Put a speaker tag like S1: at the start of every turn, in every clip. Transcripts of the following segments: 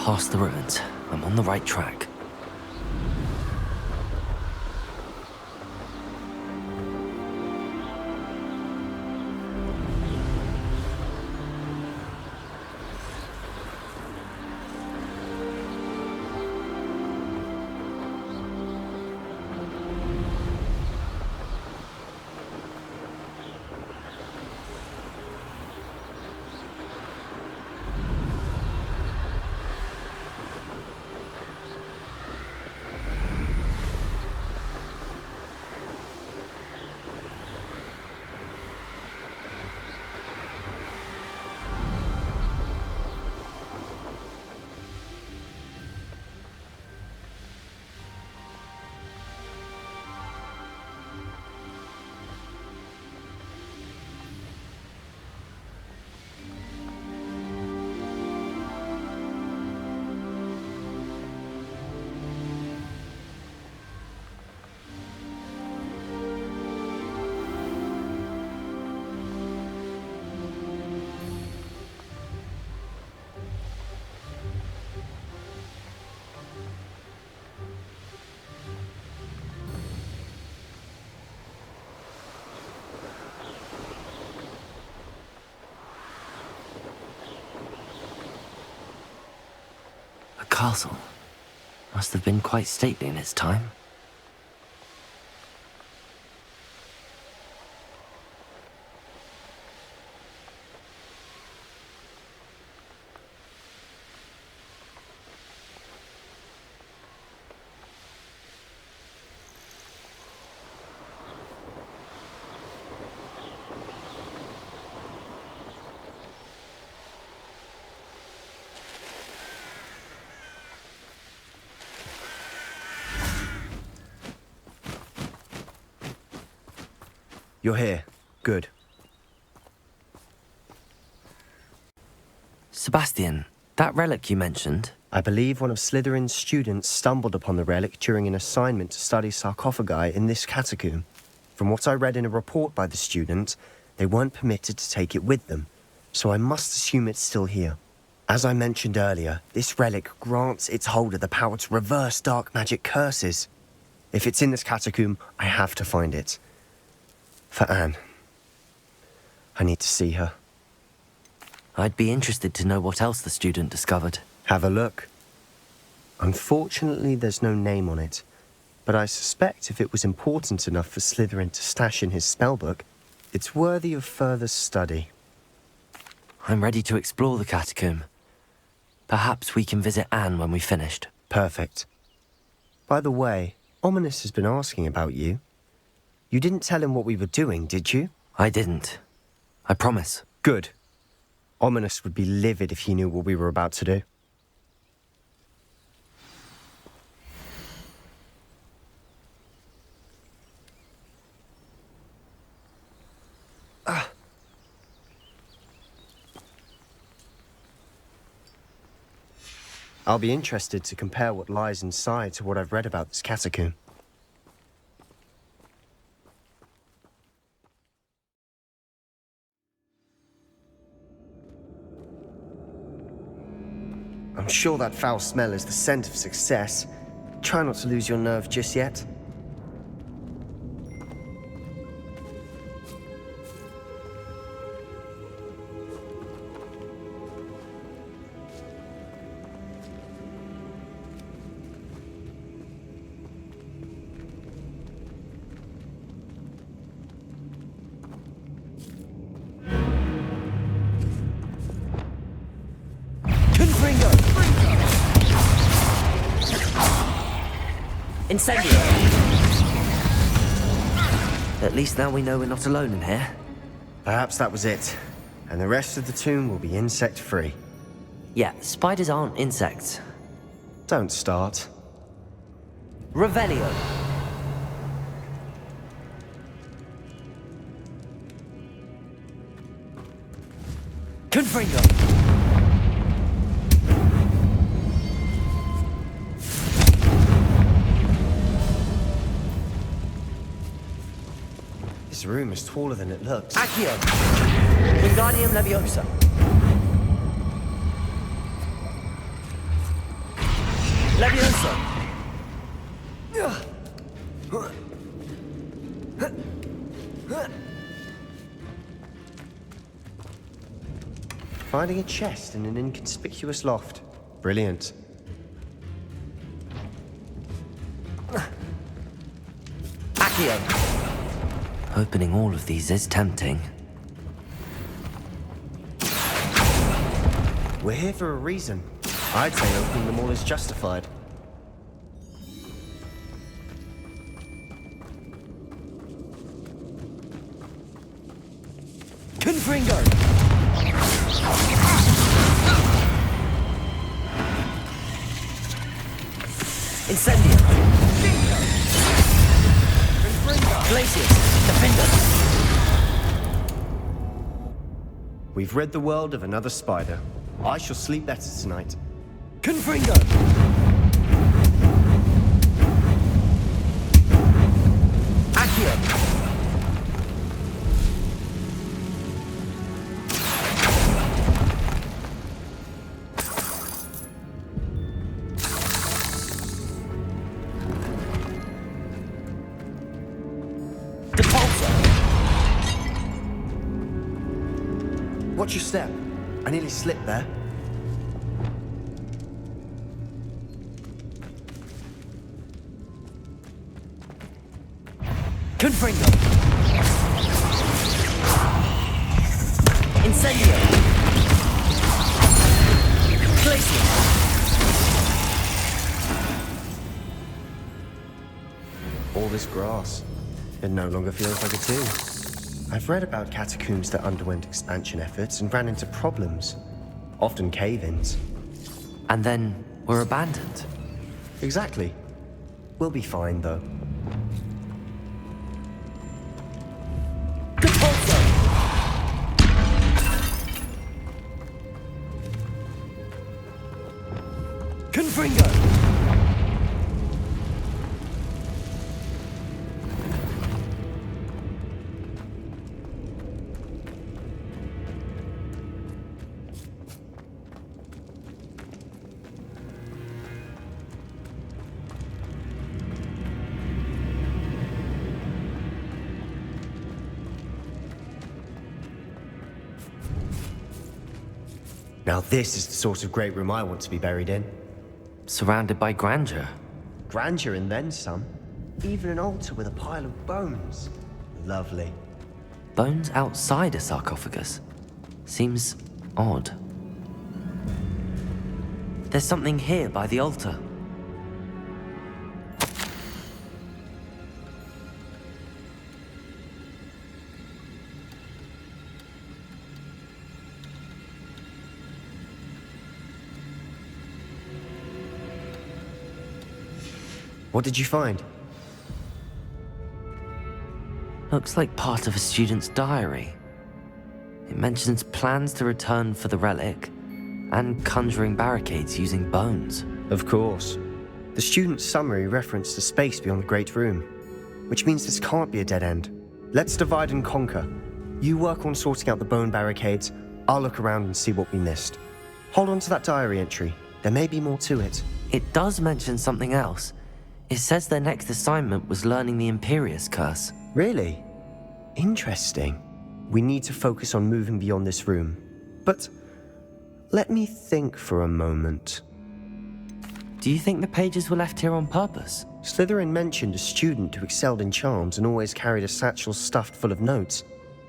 S1: past the ruins. I'm on the right track. Castle. Must have been quite stately in its time.
S2: You're here. Good.
S1: Sebastian, that relic you mentioned.
S2: I believe one of Slytherin's students stumbled upon the relic during an assignment to study sarcophagi in this catacomb. From what I read in a report by the student, they weren't permitted to take it with them, so I must assume it's still here. As I mentioned earlier, this relic grants its holder the power to reverse dark magic curses. If it's in this catacomb, I have to find it. For Anne. I need to see her.
S1: I'd be interested to know what else the student discovered.
S2: Have a look. Unfortunately, there's no name on it, but I suspect if it was important enough for Slytherin to stash in his spellbook, it's worthy of further study.
S1: I'm ready to explore the catacomb. Perhaps we can visit Anne when we've finished.
S2: Perfect. By the way, Ominous has been asking about you. You didn't tell him what we were doing, did you?
S1: I didn't. I promise.
S2: Good. Ominous would be livid if he knew what we were about to do. I'll be interested to compare what lies inside to what I've read about this catacomb. I'm sure that foul smell is the scent of success. Try not to lose your nerve just yet.
S1: Incendio! At least now we know we're not alone in here.
S2: Perhaps that was it. And the rest of the tomb will be insect-free.
S1: Yeah, spiders aren't insects.
S2: Don't start.
S1: Revelio! Confringo!
S2: This room is taller than it looks.
S1: Accio! Wingardium Leviosa! Leviosa!
S2: Finding a chest in an inconspicuous loft. Brilliant.
S1: Accio! Opening all of these is tempting.
S2: We're here for a reason. I'd say opening them all is justified.
S1: Confringo! Incendio! Glacius! Defender!
S2: We've rid the world of another spider. I shall sleep better tonight.
S1: Confringo! Accio!
S2: Watch your step. I nearly slipped there.
S1: Confringo! Incendio! Glacius!
S2: All this grass. It no longer feels like a tomb. I've read about catacombs that underwent expansion efforts and ran into problems. Often cave-ins.
S1: And then were abandoned.
S2: Exactly. We'll be fine, though.
S1: Confringo!
S2: Now this is the sort of great room I want to be buried in.
S1: Surrounded by grandeur.
S2: Grandeur and then some. Even an altar with a pile of bones. Lovely.
S1: Bones outside a sarcophagus. Seems odd. There's something here by the altar.
S2: What did you find?
S1: Looks like part of a student's diary. It mentions plans to return for the relic and conjuring barricades using bones.
S2: Of course. The student's summary referenced the space beyond the Great Room, which means this can't be a dead end. Let's divide and conquer. You work on sorting out the bone barricades, I'll look around and see what we missed. Hold on to that diary entry. There may be more to it.
S1: It does mention something else. It says their next assignment was learning the Imperius Curse.
S2: Really? Interesting. We need to focus on moving beyond this room. But let me think for a moment.
S1: Do you think the pages were left here on purpose?
S2: Slytherin mentioned a student who excelled in charms and always carried a satchel stuffed full of notes.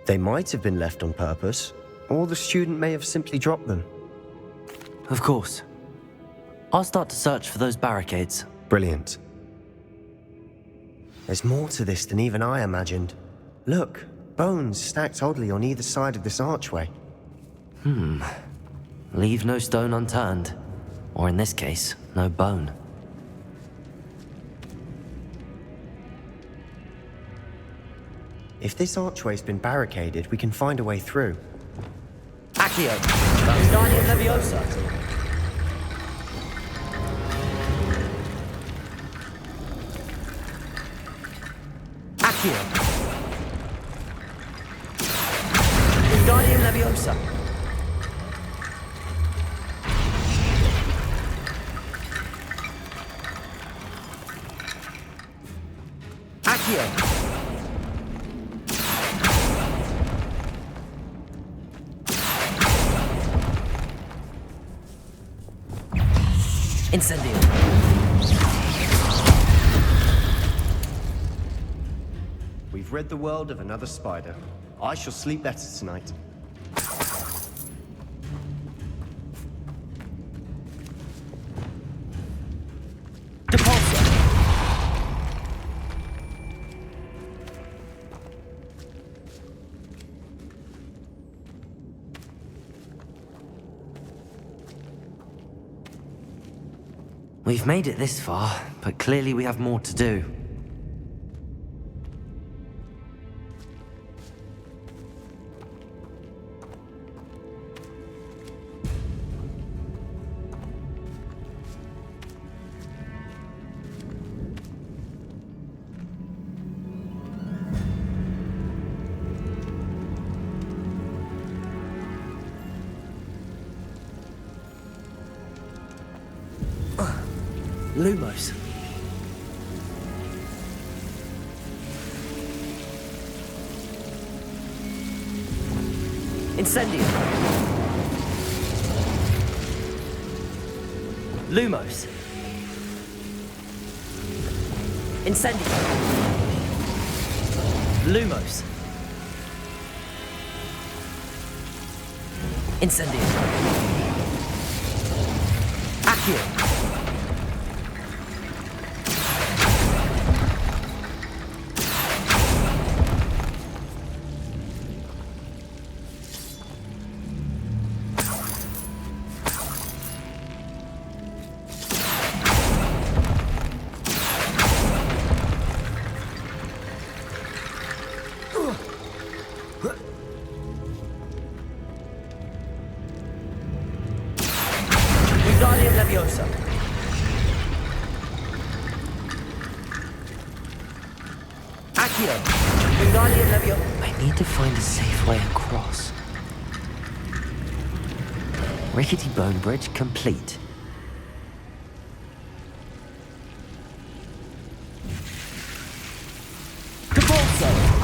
S2: They might have been left on purpose, or the student may have simply dropped them.
S1: Of course. I'll start to search for those barricades.
S2: Brilliant. There's more to this than even I imagined. Look, bones stacked oddly on either side of this archway.
S1: Leave no stone unturned. Or in this case, no bone.
S2: If this archway's been barricaded, we can find a way through.
S1: Accio! Guardian Leviosa! Accio! Guardian Leviosa! Incendio.
S2: We've rid the world of another spider. I shall sleep better tonight.
S1: Depulsor. We've made it this far, but clearly we have more to do. Lumos. Incendio. Lumos. Incendio. Lumos. Incendio. Accio. Leviosa. Accio. Wingardium Leviosa. I need to find a safe way across. Rickety bone bridge complete. Depulso.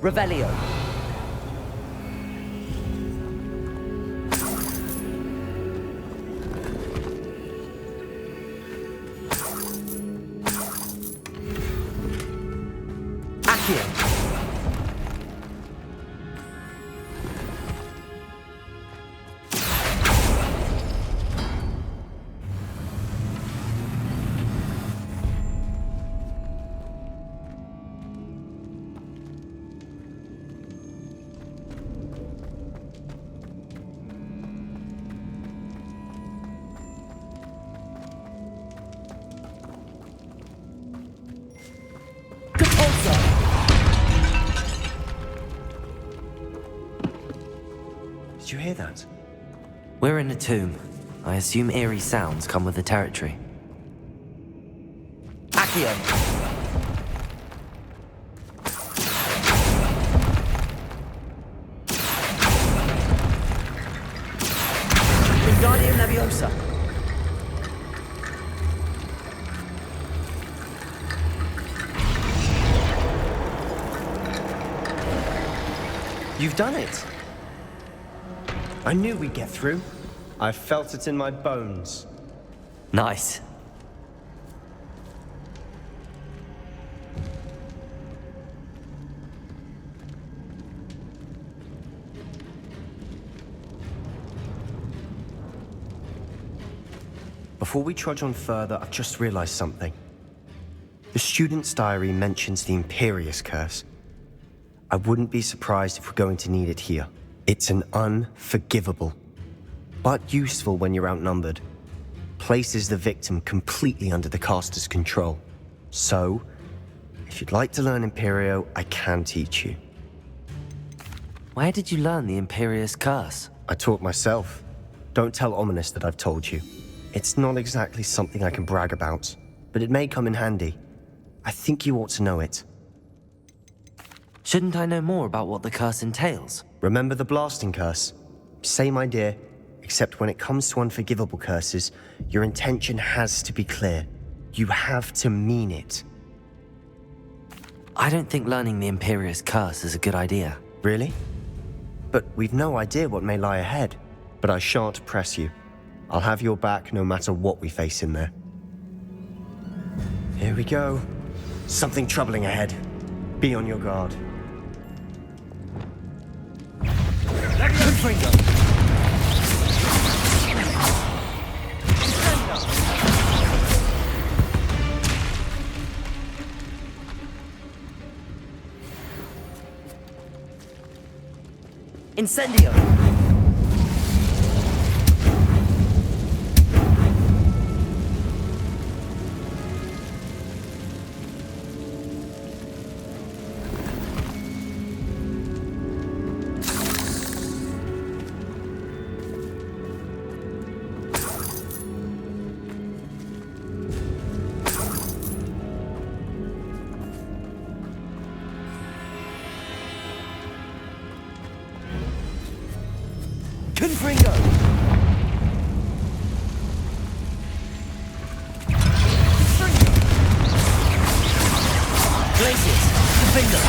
S1: Revelio. Accio.
S2: Did you hear that?
S1: We're in a tomb. I assume eerie sounds come with the territory. Accio. Wingardium Leviosa.
S2: You've done it! I knew we'd get through. I felt it in my bones.
S1: Nice.
S2: Before we trudge on further, I've just realized something. The student's diary mentions the Imperius Curse. I wouldn't be surprised if we're going to need it here. It's an unforgivable, but useful when you're outnumbered. Places the victim completely under the caster's control. So, if you'd like to learn Imperio, I can teach you.
S1: Where did you learn the Imperius Curse?
S2: I taught myself. Don't tell Ominous that I've told you. It's not exactly something I can brag about, but it may come in handy. I think you ought to know it.
S1: Shouldn't I know more about what the curse entails?
S2: Remember the blasting curse? Same idea, except when it comes to unforgivable curses, your intention has to be clear. You have to mean it.
S1: I don't think learning the Imperius Curse is a good idea.
S2: Really? But we've no idea what may lie ahead. But I shan't press you. I'll have your back no matter what we face in there. Here we go. Something troubling ahead. Be on your guard.
S1: Incendio! Confringo! Glacius! Confringo!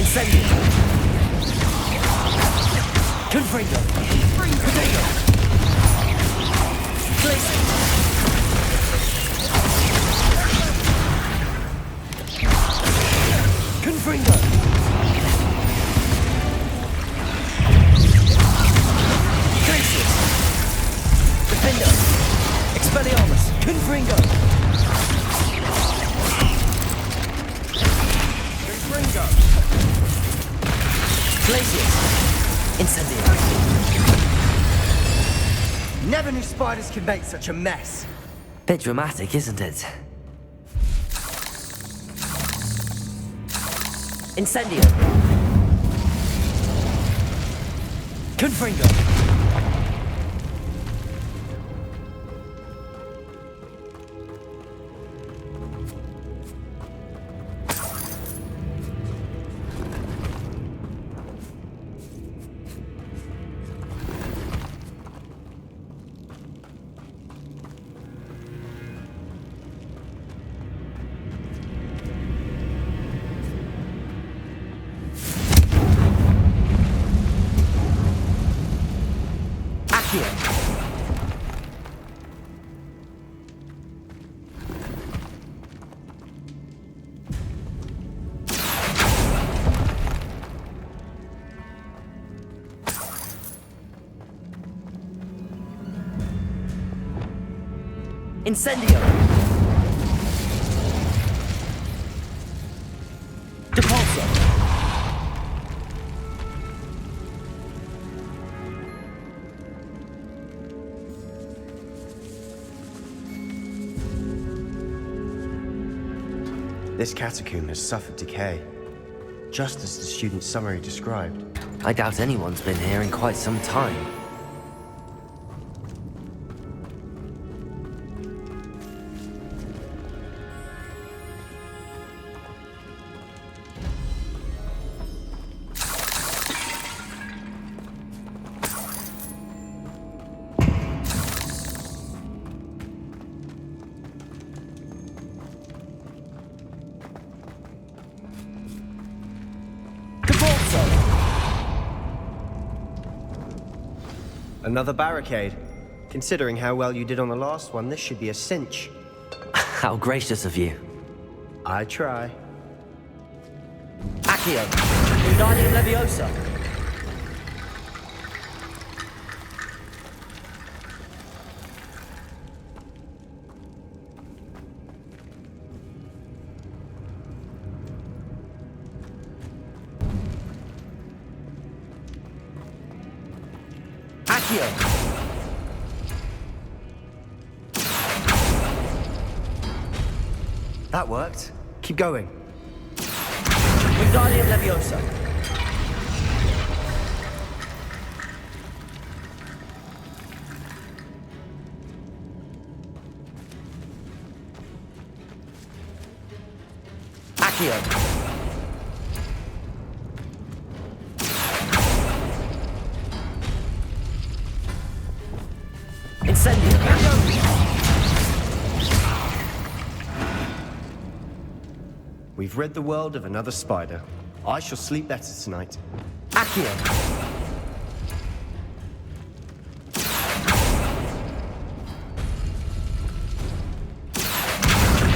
S1: Incendio! Confringo! Confringo! Glacius! Confringo! Expelliarmus! Confringo! Confringo! Glacius! Incendio!
S2: Never knew spiders could make such a mess.
S1: Bit dramatic, isn't it? Incendio! Confringo! Incendio! Depulso!
S2: This catacomb has suffered decay, just as the student's summary described.
S1: I doubt anyone's been here in quite some time.
S2: Another barricade. Considering how well you did on the last one, this should be a cinch.
S1: How gracious of you.
S2: I try.
S1: Accio! Wingardium Leviosa!
S2: That worked. Keep going.
S1: Wingardium Leviosa! Accio. Incendio.
S2: We've rid the world of another spider. I shall sleep better tonight.
S1: Accio.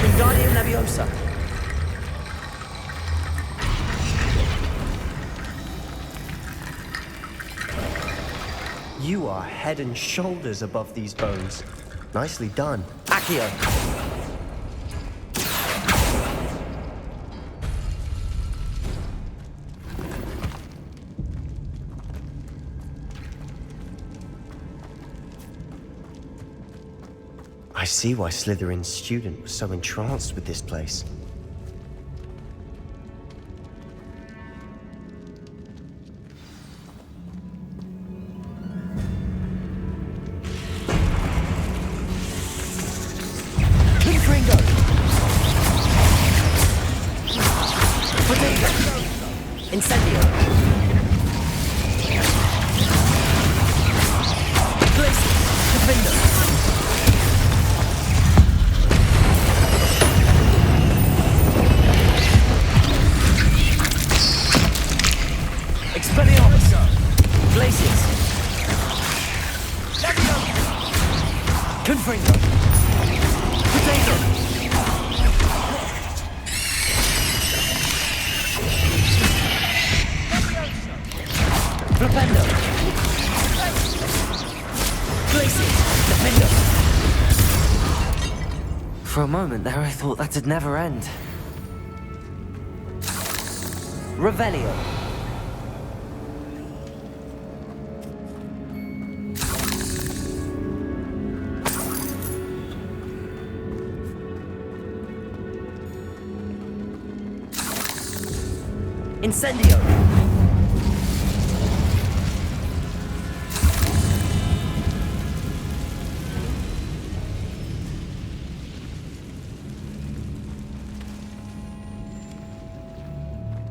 S1: Wingardium Leviosa.
S2: You are head and shoulders above these bones. Nicely done.
S1: Accio.
S2: I see why Slytherin's student was so entranced with this place.
S1: Confringo. Potato. Incendio. Glacier. Defender. Glaciers. Confringo. Potato. Flipendo. Glaciers. Defender. For a moment there I thought that'd never end. Revelio. Incendio!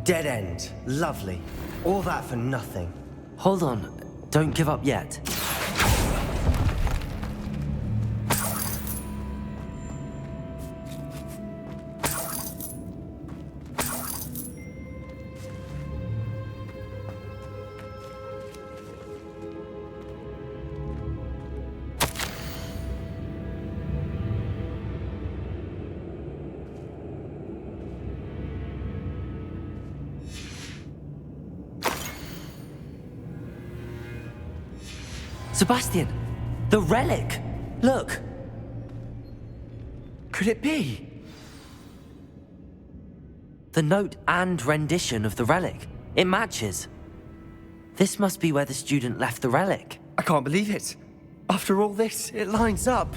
S2: Dead end. Lovely. All that for nothing.
S1: Hold on. Don't give up yet. Sebastian! The relic! Look! Could it be? The note and rendition of the relic. It matches. This must be where the student left the relic.
S2: I can't believe it. After all this, it lines up.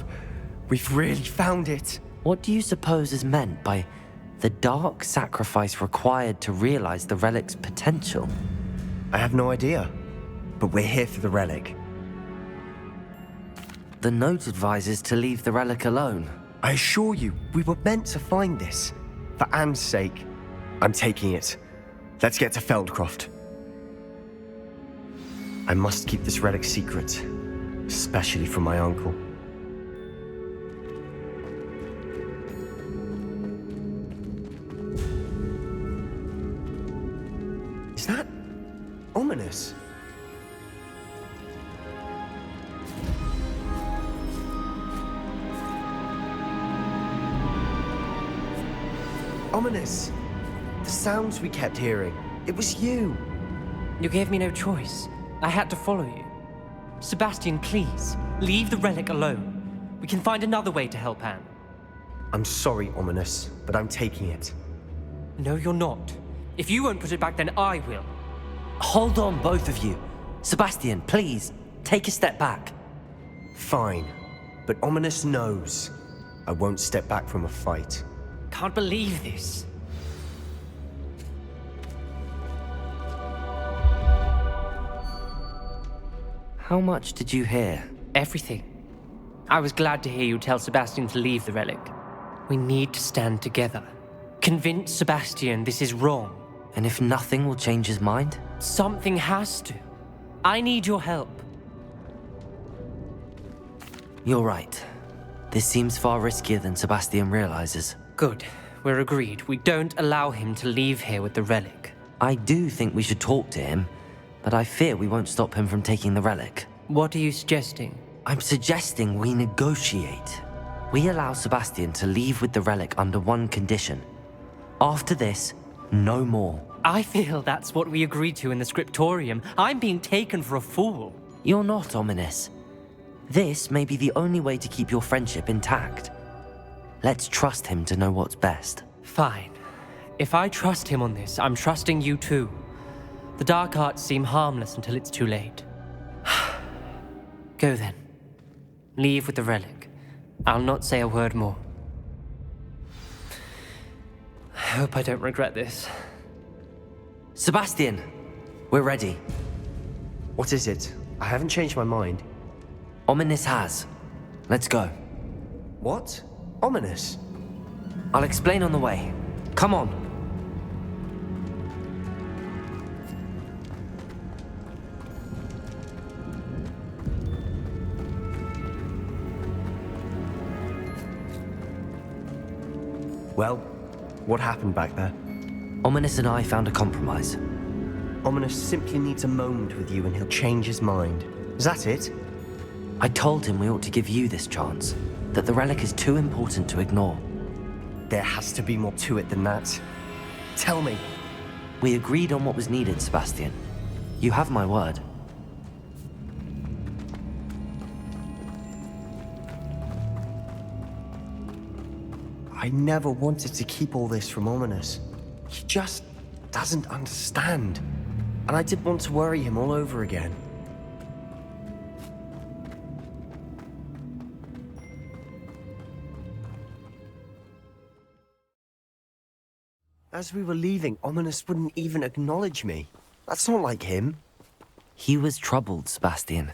S2: We've really found it.
S1: What do you suppose is meant by the dark sacrifice required to realize the relic's potential?
S2: I have no idea. But we're here for the relic.
S1: The note advises to leave the relic alone.
S2: I assure you, we were meant to find this. For Anne's sake. I'm taking it. Let's get to Feldcroft. I must keep this relic secret. Especially from my uncle. Is that ominous? Ominous. The sounds we kept hearing. It was you.
S3: You gave me no choice. I had to follow you. Sebastian, please, leave the relic alone. We can find another way to help Anne.
S2: I'm sorry, Ominous, but I'm taking it.
S3: No, you're not. If you won't put it back, then I will.
S1: Hold on, both of you. Sebastian, please, take a step back.
S2: Fine, but Ominous knows. I won't step back from a fight.
S3: Can't believe this.
S1: How much did you hear?
S3: Everything. I was glad to hear you tell Sebastian to leave the relic. We need to stand together. convince Sebastian this is wrong.
S1: And if nothing will change his mind?
S3: Something has to. I need your help.
S1: You're right. This seems far riskier than Sebastian realizes.
S3: Good. We're agreed. We don't allow him to leave here with the relic.
S1: I do think we should talk to him, but I fear we won't stop him from taking the relic.
S3: What are you suggesting?
S1: I'm suggesting we negotiate. We allow Sebastian to leave with the relic under one condition. After this, no more.
S3: I feel that's what we agreed to in the scriptorium. I'm being taken for a fool.
S1: You're not, Ominous. This may be the only way to keep your friendship intact. Let's trust him to know what's best.
S3: Fine. If I trust him on this, I'm trusting you too. The dark arts seem harmless until it's too late. Go then. Leave with the relic. I'll not say a word more. I hope I don't regret this.
S1: Sebastian, we're ready.
S2: What is it? I haven't changed my mind.
S1: Ominous has. Let's go.
S2: What? Ominous?
S1: I'll explain on the way. Come on.
S2: Well, what happened back there?
S1: Ominous and I found a compromise.
S2: Ominous simply needs a moment with you and he'll change his mind. Is that it?
S1: I told him we ought to give you this chance, that the relic is too important to ignore.
S2: There has to be more to it than that. Tell me.
S1: We agreed on what was needed, Sebastian. You have my word.
S2: I never wanted to keep all this from Ominous. He just doesn't understand. And I didn't want to worry him all over again. As we were leaving, Ominous wouldn't even acknowledge me. That's not like him.
S1: He was troubled, Sebastian.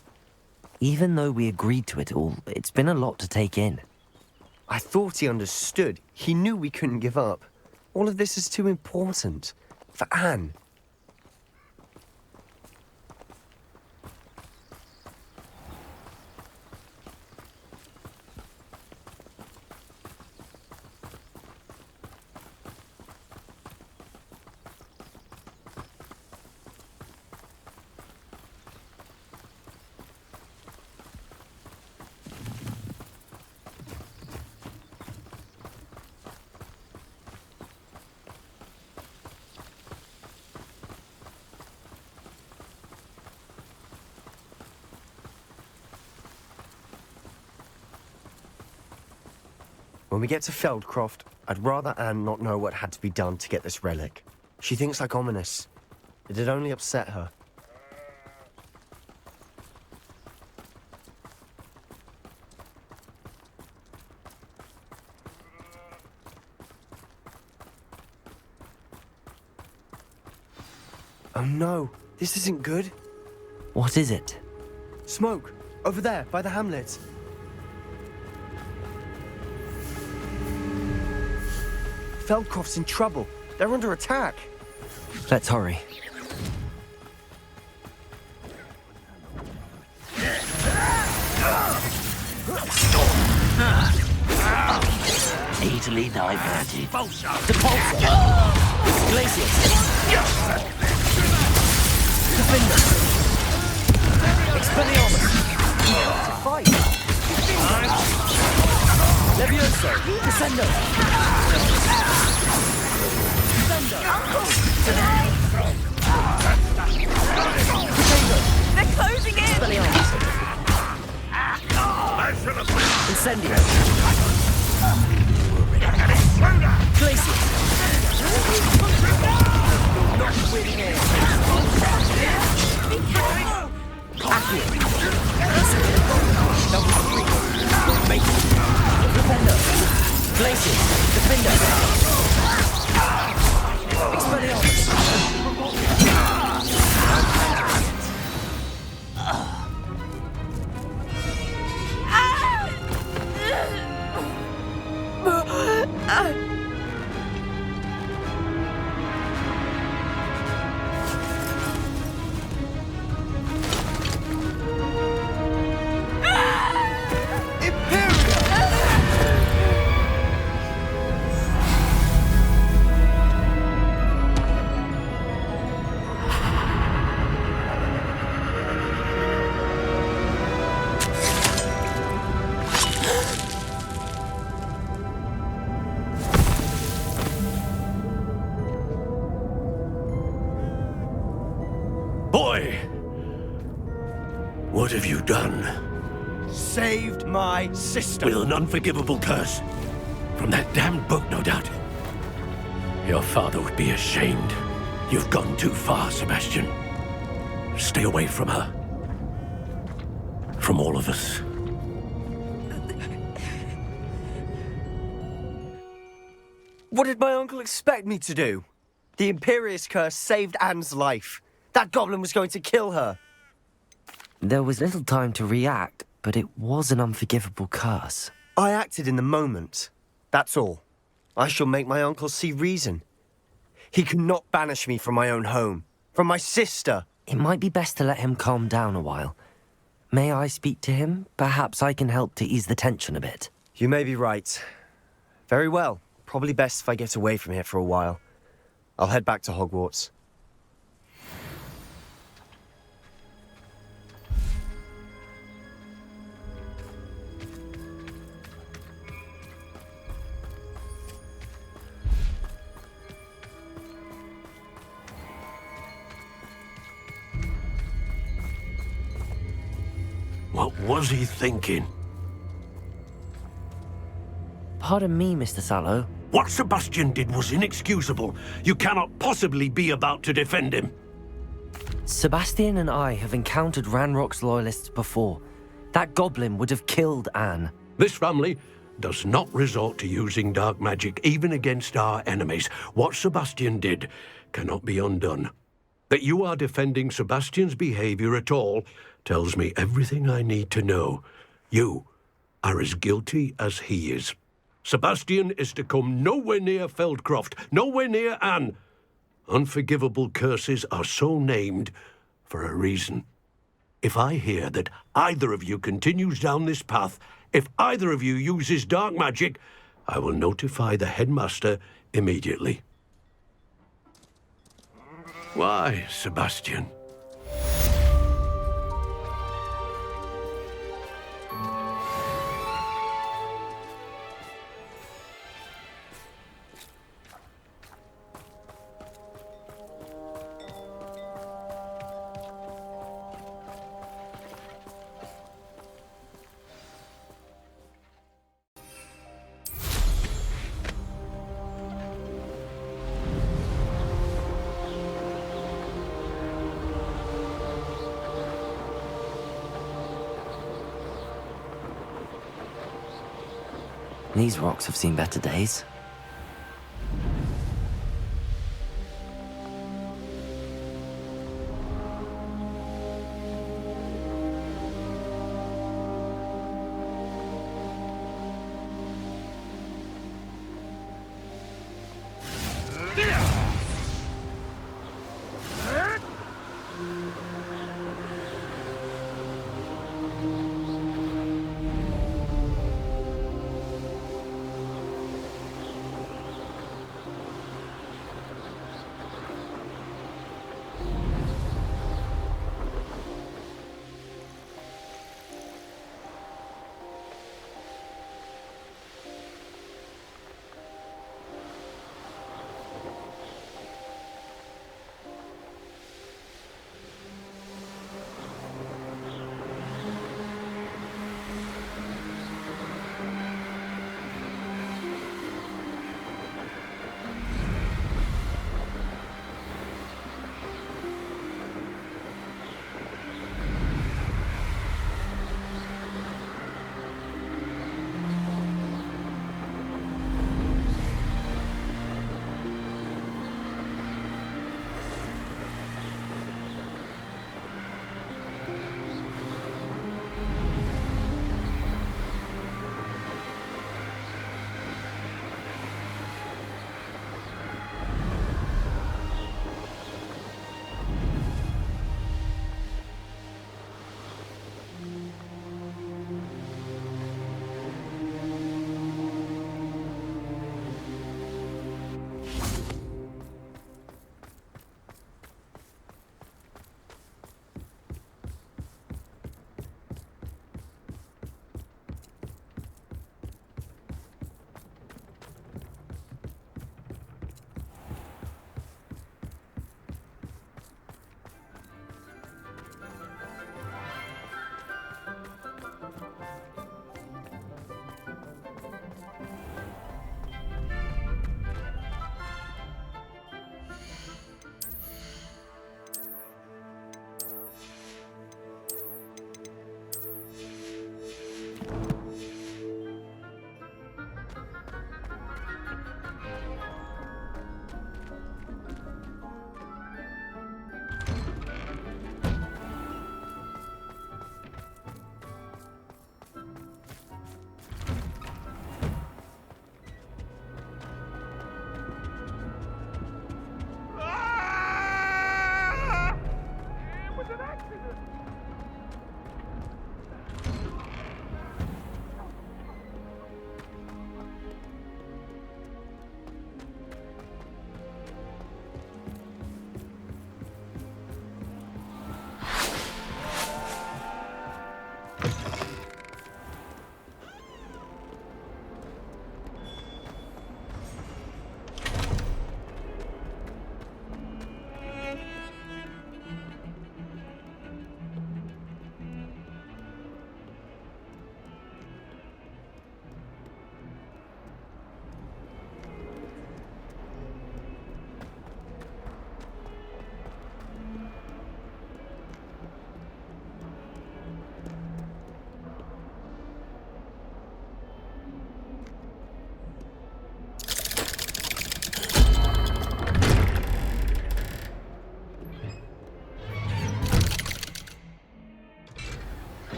S1: Even though we agreed to it all, it's been a lot to take in.
S2: I thought he understood. He knew we couldn't give up. All of this is too important. For Anne. When we get to Feldcroft, I'd rather Anne not know what had to be done to get this relic. She thinks like Ominous. It'd only upset her. Oh no, this isn't good.
S1: What is it?
S2: Smoke! Over there, by the hamlet. Feldcroft's in trouble. They're under attack.
S1: Let's hurry.
S4: Easily diverted.
S1: Depulsor! Glacius! Defender! Expelliarmus! Fight! Levioso! Descendo!
S5: They're closing in!
S1: Incendio! Glacius! Not winning it! Accio! Double 3! Make Defender! Glacius! Defender! Expelliarmus!
S4: boy! What have you done?
S2: Saved my sister.
S4: With an unforgivable curse. From that damned book, no doubt. Your father would be ashamed. You've gone too far, Sebastian. Stay away from her. From all of us.
S2: What did my uncle expect me to do? The Imperius Curse saved Anne's life. That goblin was going to kill her.
S1: There was little time to react, but it was an unforgivable curse.
S2: I acted in the moment. That's all. I shall make my uncle see reason. He cannot banish me from my own home, from my sister.
S1: It might be best to let him calm down a while. May I speak to him? Perhaps I can help to ease the tension a bit.
S2: You may be right. Very well. Probably best if I get away from here for a while. I'll head back to Hogwarts.
S4: What was he thinking?
S1: Pardon me, Mr. Sallow.
S4: What Sebastian did was inexcusable. You cannot possibly be about to defend him.
S1: Sebastian and I have encountered Ranrock's loyalists before. That goblin would have killed Anne.
S4: This family does not resort to using dark magic even against our enemies. What Sebastian did cannot be undone. That you are defending Sebastian's behavior at all tells me everything I need to know. You are as guilty as he is. Sebastian is to come nowhere near Feldcroft, nowhere near Anne. Unforgivable curses are so named for a reason. If I hear that either of you continues down this path, if either of you uses dark magic, I will notify the headmaster immediately. Why, Sebastian?
S1: These rocks have seen better days.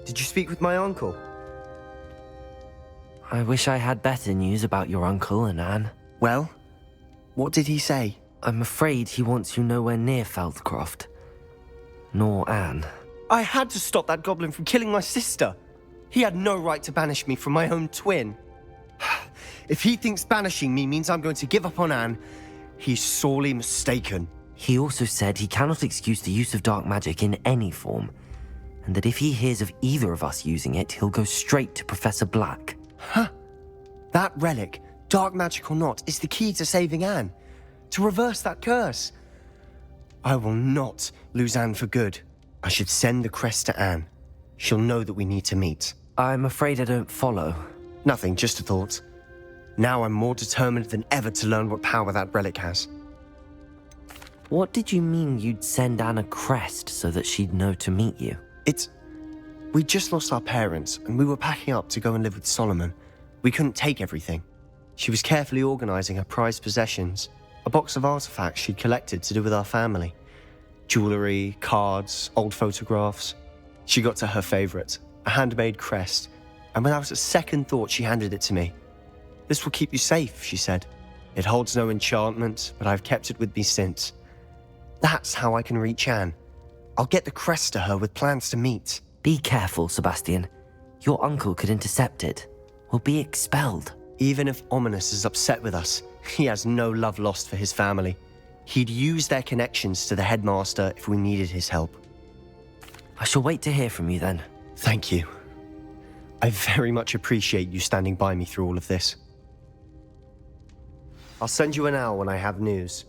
S2: Did you speak with my uncle?
S1: I wish I had better news about your uncle and Anne.
S2: Well, what did he say?
S1: I'm afraid he wants you nowhere near Feldcroft. Nor Anne.
S2: I had to stop that goblin from killing my sister. He had no right to banish me from my own twin. If he thinks banishing me means I'm going to give up on Anne, he's sorely mistaken.
S1: He also said he cannot excuse the use of dark magic in any form, and that if he hears of either of us using it, he'll go straight to Professor Black.
S2: That relic, dark magic or not, is the key to saving Anne. To reverse that curse. I will not lose Anne for good. I should send the crest to Anne. She'll know that we need to meet.
S1: I'm afraid I don't follow.
S2: Nothing, just a thought. Now I'm more determined than ever to learn what power that relic has.
S1: What did you mean you'd send Anne a crest so that she'd know to meet you?
S2: We just lost our parents, and we were packing up to go and live with Solomon. We couldn't take everything. She was carefully organizing her prized possessions, a box of artifacts she'd collected to do with our family. Jewelry, cards, old photographs. She got to her favorite, a handmade crest, and without a second thought she handed it to me. "This will keep you safe," she said. "It holds no enchantment, but I've kept it with me since. That's how I can reach Anne. I'll get the crest to her with plans to meet."
S1: Be careful, Sebastian. Your uncle could intercept it. We'll be expelled.
S2: Even if Ominous is upset with us, he has no love lost for his family. He'd use their connections to the headmaster if we needed his help.
S1: I shall wait to hear from you then.
S2: Thank you. I very much appreciate you standing by me through all of this. I'll send you an owl when I have news.